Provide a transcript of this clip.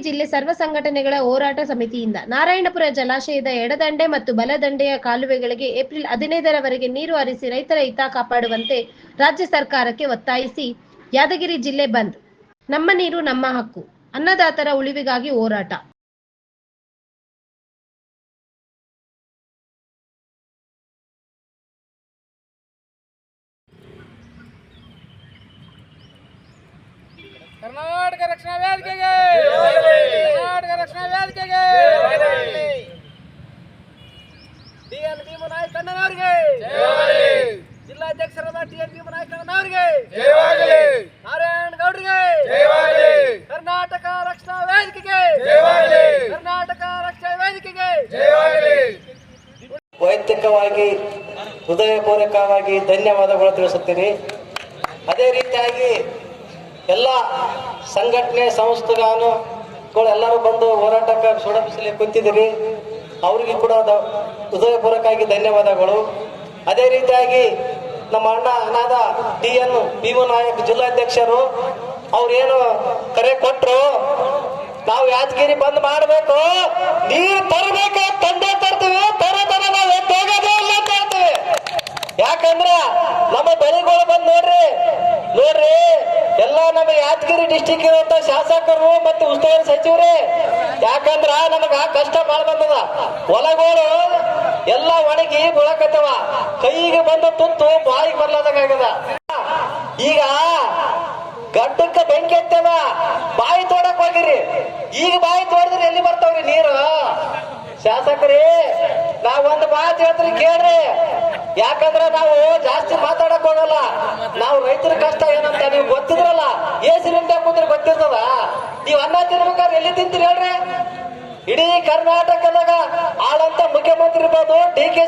ಜಿಲ್ಲೆ ಸರ್ವ ಸಂಘಟನೆಗಳ ಹೋರಾಟ ಸಮಿತಿಯಿಂದ ನಾರಾಯಣಪುರ ಜಲಾಶಯದ ಎಡದಂಡೆ ಮತ್ತು ಬಲದಂಡೆಯ ಕಾಲುವೆಗಳಿಗೆ ಏಪ್ರಿಲ್ 15ರವರೆಗೆ ನೀರು ಹರಿಸಿ ರೈತರ ಹಿತ ಕಾಪಾಡುವಂತೆ ರಾಜ್ಯ ಸರ್ಕಾರಕ್ಕೆ ಒತ್ತಾಯಿಸಿ ಯಾದಗಿರಿ ಜಿಲ್ಲೆ ಬಂದ್. ನಮ್ಮ ನೀರು ನಮ್ಮ ಹಕ್ಕು, ಅನ್ನದಾತರ ಉಳಿವಿಗಾಗಿ ಹೋರಾಟ. ಕರ್ನಾಟಕ ರಕ್ಷಣಾ ವೇದಿಕೆಗೆ, ಕರ್ನಾಟಕ ರಕ್ಷಣಾ ವೇದಿಕೆಗೆ, ಟಿಎನ್ ಭೀಮನಾಯಕ್ ಅಣ್ಣನವರಿಗೆ, ಜಿಲ್ಲಾಧ್ಯಕ್ಷರಾದ ಟಿಎನ್ ಭೀಮನಾಯಕ್ ಅಣ್ಣನವರಿಗೆ, ನಾರಾಯಣ ಗೌಡರಿಗೆ, ಕರ್ನಾಟಕ ರಕ್ಷಣಾ ವೇದಿಕೆಗೆ, ಕರ್ನಾಟಕ ರಕ್ಷಣಾ ವೇದಿಕೆಗೆ. ವೈಯಕ್ತಿಕವಾಗಿ ಹೃದಯಪೂರ್ವಕವಾಗಿ ಧನ್ಯವಾದಗಳು ತಿಳಿಸುತ್ತೀನಿ. ಅದೇ ರೀತಿಯಾಗಿ ಎಲ್ಲ ಸಂಘಟನೆ ಸಂಸ್ಥೆಗಳು ಎಲ್ಲರೂ ಬಂದು ಹೋರಾಟಕ್ಕೆ ಸುಡಬಿಸಲಿ ಕುಂತಿದ್ದೀರಿ. ಅವರಿಗೆ ಕೂಡ ಹೃದಯಪೂರ್ವಕವಾಗಿ ಧನ್ಯವಾದಗಳು. ಅದೇ ರೀತಿಯಾಗಿ ನಮ್ಮ ಅಣ್ಣನಾದ ಟಿಎನ್ ಭೀಮನಾಯಕ್ ಜಿಲ್ಲಾಧ್ಯಕ್ಷರು ಅವ್ರೇನು ಕರೆ ಕೊಟ್ಟರು, ನಾವು ಯಾದಗಿರಿ ಬಂದ್ ಮಾಡಬೇಕು, ನೀರು ತರಬೇಕು, ತಂದೆ ತರ್ತೀವಿ, ತರತನ ನಾವು ಹೋಗೋದೇ ಇಲ್ಲ ಅಂತ ಹೇಳ್ತೀವಿ. ಯಾಕಂದ್ರ ನಮ್ಮ ಬೆಳೆಗಳು ಬಂದ್ ನೋಡ್ರಿ ಎಲ್ಲ ನಮ್ಮ ಯಾದಗಿರಿ ಡಿಸ್ಟಿಕ್ ಇರುವಂತ ಶಾಸಕರು ಮತ್ತೆ ಉಸ್ತುವಾರಿ ಸಚಿವರೇ. ಯಾಕಂದ್ರ ನಮಗ ಕಷ್ಟ ಬಾಳ ಬಂದದ, ಹೊಲಗಳು ಎಲ್ಲ ಒಣಗಿ ಮುಳಕತ್ತವ, ಕೈಗೆ ಬಂದ ತುತ್ತು ಬಾಯಿಗೆ ಬರ್ಲಾದಾಗದ. ಈಗ ಗಡ್ಡಕ್ಕ ಬೆಂಕಿ ಹತ್ತದ, ಬಾಯಿ ತೋಡಕ್ ಹೋಗಿರಿ. ಈಗ ಬಾಯಿ ತೋಡಿದ್ರೆ ಎಲ್ಲಿ ಬರ್ತಾವ್ರಿ ನೀರು? ಶಾಸಕರೇ, ನಾವ್ ಒಂದು ಮಾತು ಹೇಳ್ತೀರಿ ಕೇಳ್ರಿ. ಯಾಕಂದ್ರ ನಾವು ಜಾಸ್ತಿ ಮಾತಾಡಕ್ ಹೋಗಲ್ಲ. ನಾವು ರೈತರ ಕಷ್ಟ ಏನಂತ ನೀವು ಗೊತ್ತಿದ್ರಲ್ಲ, ಸಿಲಿಂಡರ್ ಕುಂದ್ರೆ ಗೊತ್ತಿರ್ತದ. ನೀವ್ ಅನ್ನ ತಿನ್ಬೇಕಾದ್ರೆ ಎಲ್ಲಿ ತಿಂತೀರಿ ಹೇಳ್ರಿ? ಇಡೀ ಕರ್ನಾಟಕದಾಗ ಆಳಂತ ಮುಖ್ಯಮಂತ್ರಿ ಇರ್ಬೋದು, ಡಿ.ಕೆ.